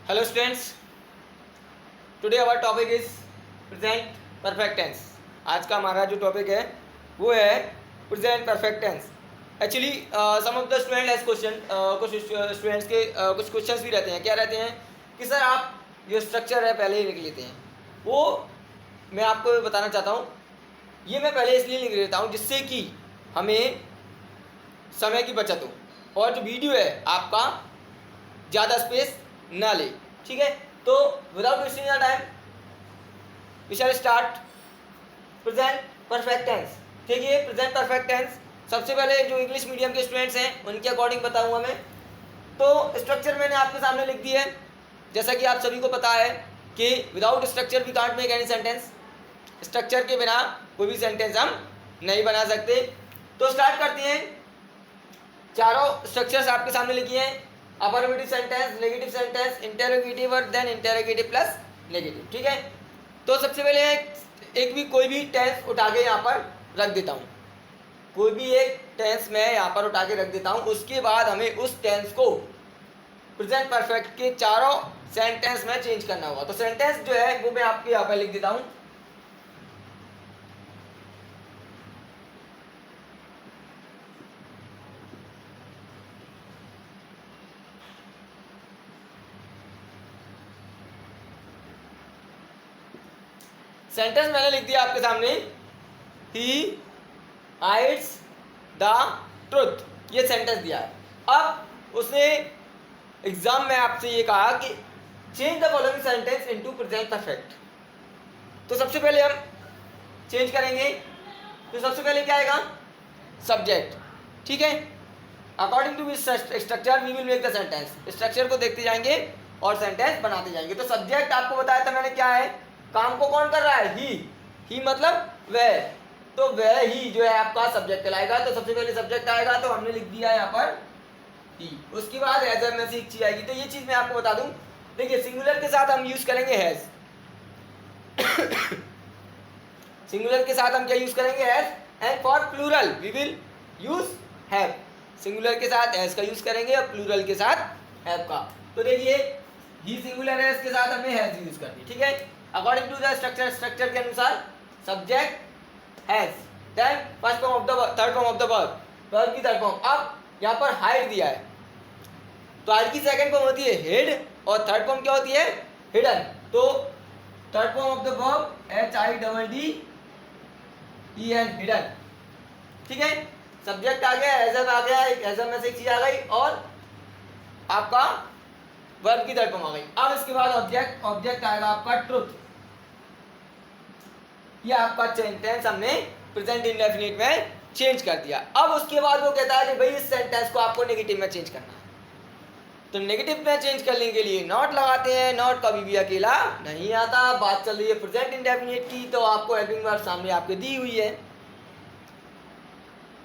Hello students, today our topic is present perfect tense. आज का हमारा जो टॉपिक है वो है present perfect tense. Actually some of the student has question, कुछ स्टूडेंट्स के कुछ क्वेश्चंस भी रहते हैं. क्या रहते हैं कि सर आप जो स्ट्रक्चर है पहले ही लिख लेते हैं. वो मैं आपको बताना चाहता हूँ, ये मैं पहले इसलिए लिख लेता हूँ जिससे कि हमें समय की बचत हो और जो वीडियो है आपका ज़्यादा स्पेस ना ले. ठीक है, तो without wasting your time we shall start present perfect tense. ठीक है, प्रेजेंट परफेक्ट टेंस सबसे पहले जो इंग्लिश मीडियम के स्टूडेंट्स हैं उनके अकॉर्डिंग बताऊंगा मैं. तो स्ट्रक्चर मैंने आपके सामने लिख दिया है. जैसा कि आप सभी को पता है कि without structure we can't make any sentence. Structure के बिना कोई भी सेंटेंस हम नहीं बना सकते. तो स्टार्ट करते हैं. चारों स्ट्रक्चर्स आपके सामने लिखी हैं. Affirmative sentence, negative sentence, interrogative और देन इंटेरोगेटिव प्लस नेगेटिव. ठीक है, तो सबसे पहले एक भी कोई भी टेंस उठा के यहाँ पर रख देता हूँ. कोई भी एक टेंस मैं यहाँ पर उठा के रख देता हूँ. उसके बाद हमें उस टेंस को प्रेजेंट परफेक्ट के चारों सेंटेंस में चेंज करना होगा. तो सेंटेंस जो है वो मैं आपके यहाँ पर लिख देता हूँ. सेंटेंस मैंने लिख दिया आपके सामने. ही हाइड्स द ट्रुथ, ये सेंटेंस दिया है. अब उसने एग्जाम में आपसे ये कहा कि change the following sentence into present perfect. तो सबसे पहले हम चेंज करेंगे. तो सबसे पहले क्या आएगा? सब्जेक्ट. ठीक है, according to which structure we will make the sentence. Structure को देखते जाएंगे और सेंटेंस बनाते जाएंगे. तो सब्जेक्ट आपको बताया था मैंने क्या है. काम को कौन कर रहा है? ही मतलब वह. तो वह ही जो है आपका सब्जेक्ट कहलाएगा. तो सबसे पहले सब्जेक्ट आएगा, तो हमने लिख दिया यहाँ पर ही. उसके बाद हैज में से एक चीज आएगी. तो ये चीज मैं आपको बता दूं. देखिए, सिंगुलर के साथ हम यूज करेंगे हैज. सिंगुलर के साथ हम क्या यूज करेंगे? Has. And for plural we will use have. Singular के साथ हैज का यूज करेंगे और प्लूरल के साथ हैव का. तो देखिए, ही सिंगुलर है, इसके साथ हमने हैज यूज कर दी. ठीक है, according to the structure, structure के अनुसार subject has, then first form of the third form of the verb, verb की थर्ड फॉर्म. अब यहाँ पर हाइड दिया है, तो हाइड की सेकंड फॉर्म होती है हिड और थर्ड फॉर्म क्या होती है? हिडन. तो third form of the verb HIDDEN, hidden. ठीक है, सब्जेक्ट आ गया, एज आ गया, एज में से एक चीज आ गई और आपका वर्ब की थर्ड फॉर्म आ गई. अब इसके बाद ऑब्जेक्ट, ऑब्जेक्ट आएगा आपका ट्रुथ. ये आपका सेंटेंस हमने प्रेजेंट इंडेफिनिट में चेंज कर दिया. अब उसके बाद वो कहता है कि भाई इस सेंटेंस को आपको नेगेटिव में चेंज करना है. तो नेगेटिव में चेंज करने के लिए नॉट लगाते हैं. नॉट कभी भी अकेला नहीं आता. बात चल रही है प्रेजेंट इंडेफिनिट की, तो आपको हेल्पिंग वर्ब सामने आपके दी हुई है.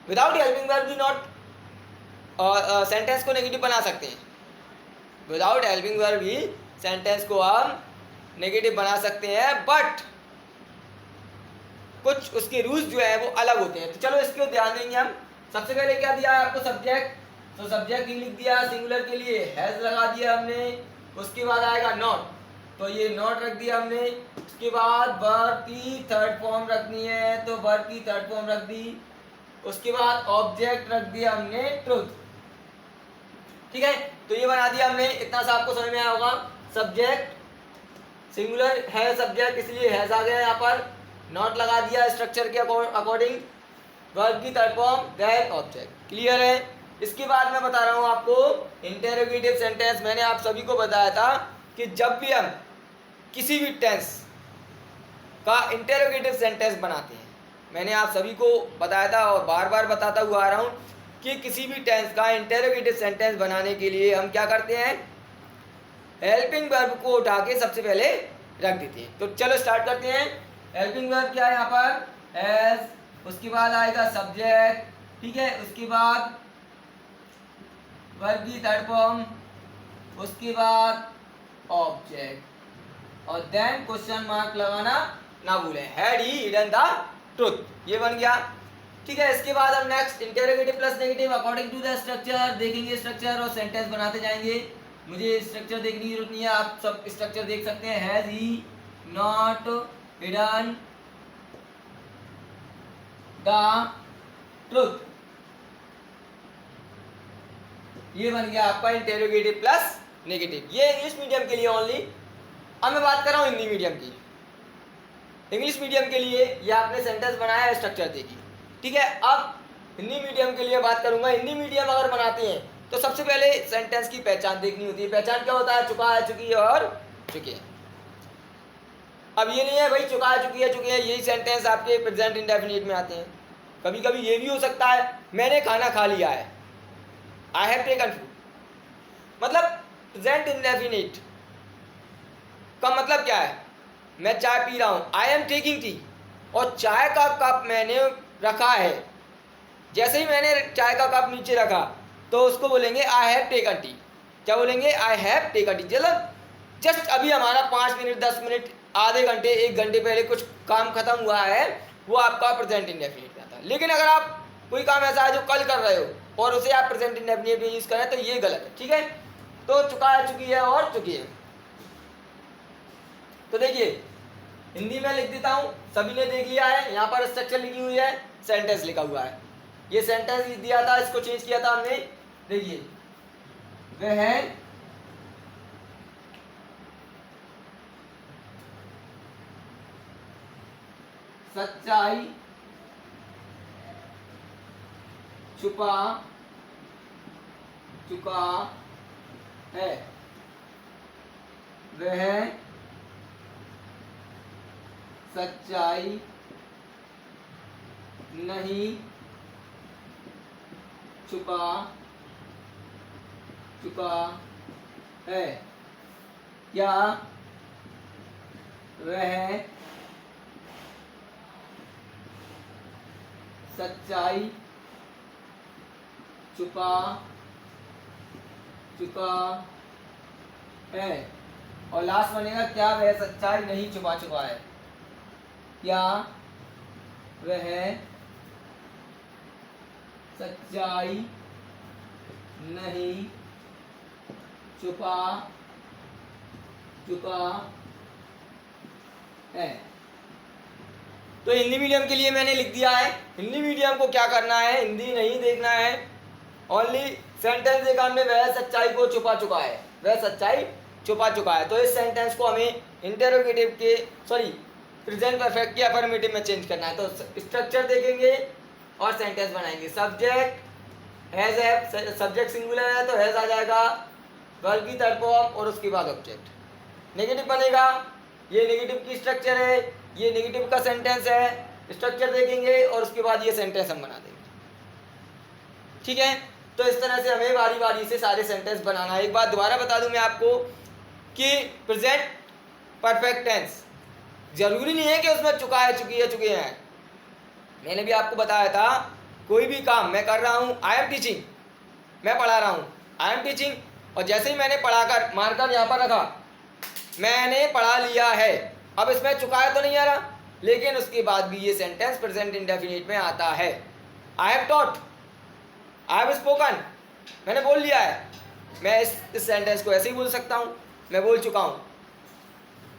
विदाउट हेल्पिंग वर्ब भी नॉट सेंटेंस को नेगेटिव बना सकते हैं. विदाउट हेल्पिंग वर्ब भी सेंटेंस को हम नेगेटिव बना सकते हैं, बट कुछ उसके रूल्स जो है वो अलग होते हैं. तो चलो इसको ध्यान देंगे हम. सबसे पहले क्या दिया है आपको? सब्जेक्ट. तो सब्जेक्ट ही लिख दिया. सिंगुलर के लिए हैज लगा दिया हमने. उसके बाद आएगा नॉट, तो ये नॉट रख दिया हमने. उसके बाद वर्ब की थर्ड फॉर्म रखनी है, तो वर्ब की थर्ड फॉर्म रख दी. उसके बाद ऑब्जेक्ट रख दिया हमने ट्रुथ. ठीक है, तो ये बना दिया हमने. इतना सा आपको समझ में आया होगा. सब्जेक्ट सिंगुलर है, सब्जेक्ट इसलिए हैज आ गया यहाँ पर. नॉट लगा दिया स्ट्रक्चर के अकॉर्डिंग. वर्ब की third form, then object. Clear है? इसके बाद मैं बता रहा हूँ आपको इंटेरोगेटिव सेंटेंस. मैंने आप सभी को बताया था कि जब भी हम किसी भी टेंस का इंटेरोगेटिव सेंटेंस बनाते हैं, मैंने आप सभी को बताया था और बार बार बताता हुआ आ रहा हूँ कि किसी भी टेंस का इंटेरोगेटिव सेंटेंस बनाने के लिए हम क्या करते हैं? हेल्पिंग वर्ब को उठा के सबसे पहले रख देते हैं. तो चलो स्टार्ट करते हैं. हेल्पिंग वर्ब क्या है यहाँ पर? एज. उसके बाद आएगा सब्जेक्ट. ठीक है, उसके बाद वर्ब की थर्ड फॉर्म, उसके बाद ऑब्जेक्ट और देन क्वेश्चन मार्क लगाना ना भूलें. Had he hidden the truth, ये बन गया. ठीक है, इसके बाद हम next interrogative plus negative according to the structure देखेंगे. स्ट्रक्चर और सेंटेंस बनाते जाएंगे. मुझे स्ट्रक्चर देखने की जरूरत नहीं है, आप सब स्ट्रक्चर देख सकते हैं। Has he not hidden the truth, ये बन गया आपका इंटेरोगेटिव प्लस नेगेटिव। ये इंग्लिश मीडियम के लिए ओनली। अब मैं बात कर रहा हूँ हिंदी मीडियम की। इंग्लिश मीडियम के लिए ये आपने सेंटेंस बनाया है, स्ट्रक्चर देखी, ठीक है। अब हिंदी मीडियम के लिए बात करूंगा। हिंदी मीडियम अगर बनाते हैं तो सबसे पहले सेंटेंस की पहचान देखनी होती है। पहचान क्या होता है? चुका है, चुकी है और चुके हैं। अब ये नहीं है भाई चुका है, चुकी है, चुके हैं, यही सेंटेंस आपके प्रेजेंट इंडेफिनिट में आते हैं। कभी कभी ये भी हो सकता है मैंने खाना खा लिया है, आई हैव टेकन फूड, मतलब प्रेजेंट इंडेफिनिट का मतलब क्या है? मैं चाय पी रहा हूँ, आई एम टेकिंग टी, और चाय का कप मैंने रखा है। जैसे ही मैंने चाय का कप नीचे रखा तो उसको बोलेंगे आई हैव टेकन टी। क्या बोलेंगे? I have taken T. मतलब जस्ट अभी हमारा 5 मिनट, 10 मिनट, आधे घंटे, 1 घंटे पहले कुछ काम खत्म हुआ है, वो आपका प्रेजेंट इंडेफिनिट में आता है। लेकिन अगर आप कोई काम ऐसा है जो कल कर रहे हो और उसे आप प्रेजेंट इंडेफिनिट में यूज करें तो ये गलत है, ठीक है। तो चुका है, चुकी है और चुकी है। तो देखिए हिंदी में लिख देता हूँ, सभी ने देख लिया है। यहाँ पर स्ट्रक्चर लिखी हुई है, सेंटेंस लिखा हुआ है। ये सेंटेंस दिया था, इसको चेंज किया था हमने। देखिए वह सच्चाई छुपा चुका है, वह सच्चाई नहीं छुपा चुका है। क्या वह सच्चाई छुपा चुका है। और लास्ट बनेगा क्या वह सच्चाई नहीं छुपा चुका है। क्या वह सच्चाई नहीं छुपा चुका है। तो हिंदी मीडियम के लिए मैंने लिख दिया है। हिंदी मीडियम को क्या करना है? हिंदी नहीं देखना है, ओनली सेंटेंस देखा हमने, वह सच्चाई को छुपा चुका है, वह सच्चाई छुपा चुका है। तो इस सेंटेंस को हमें इंटेरोगेटिव के प्रेजेंट परफेक्ट के अफर्मेटिव में चेंज करना है। तो स्ट्रक्चर देखेंगे और सेंटेंस बनाएंगे। सब्जेक्ट हैज है, सब्जेक्ट सिंगुलर है तो हैज आ जाएगा, वर्ब की थर्ड फॉर्म और उसके बाद ऑब्जेक्ट। नेगेटिव बनेगा, ये नेगेटिव की स्ट्रक्चर है, ये नेगेटिव का सेंटेंस है। स्ट्रक्चर देखेंगे और उसके बाद ये सेंटेंस हम बना देंगे, ठीक है। तो इस तरह से हमें बारी बारी से सारे सेंटेंस बनाना है। एक बात दोबारा बता दूं मैं आपको कि प्रेजेंट परफेक्ट टेंस जरूरी नहीं है कि उसमें चुका है, चुकी है, चुके हैं। मैंने भी आपको बताया था कोई भी काम मैं कर रहा हूँ, आई एम टीचिंग, मैं पढ़ा रहा हूँ, आई एम टीचिंग, और जैसे ही मैंने पढ़ाकर मारकर यहाँ पर रखा, मैंने पढ़ा लिया है, अब इसमें चुका है तो नहीं आ रहा, लेकिन उसके बाद भी ये सेंटेंस प्रेजेंट इंडेफिनिट में आता है। I have taught, I have spoken, मैंने बोल लिया है। मैं इस सेंटेंस को ऐसे ही बोल सकता हूँ, मैं बोल चुका हूँ,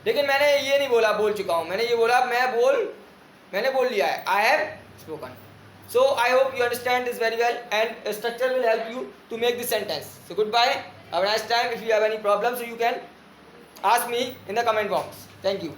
लेकिन मैंने ये नहीं बोला बोल चुका हूँ, मैंने ये बोला मैंने बोल लिया है, I have spoken. So I hope you understand this very well, and structure will help you to make this sentence. So goodbye, have a nice time. If you have any problems, so you can ask me in the comment box. Thank you.